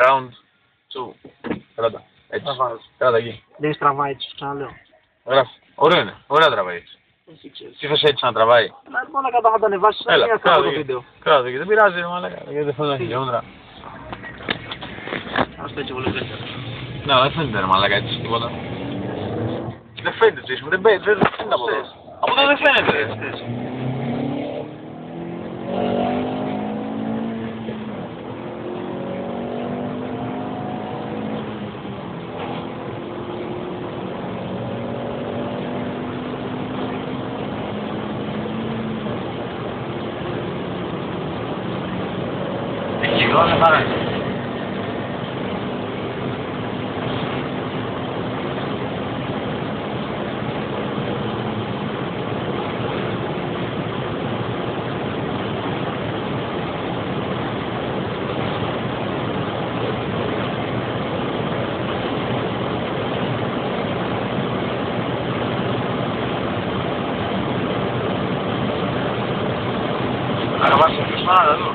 Round 2. Κράτα. Έτσι. Κράτα εκεί. Δεν στραβάει έτσι, ξαναλέω. Γράφει. Ωραίο είναι. Ωραία τραβάει έτσι. Τι θες έτσι να τραβάει. Μόνο κατά να τα ανεβάσεις μια φορά το βίντεο. Κράτα εκεί. Δεν πειράζει ρε μαλάκα. Γιατί δεν θέλω να χιλιόμετρα. Ας το έτσι πολύ καλύτερα. Ναι, δεν φαίνεται ρε μαλάκα έτσι τίποτα. Δεν φαίνεται τσίσιμο. Δεν φαίνεται από εδώ. Από εδώ δεν φαίνεται. Εκεί δεν παράζει. Αγαβάσε ποιος να δω.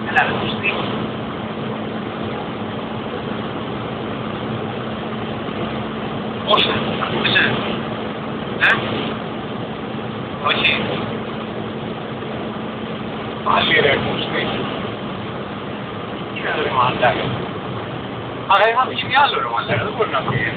Έλα ρε κουστί. Όχι, ακούγεσαι. Όχι. Πάλι ρε κουστί. Τι είναι ρε μαλάκα. Άρα είχαμε και άλλο ρε μαλάκα, δεν μπορεί να πει.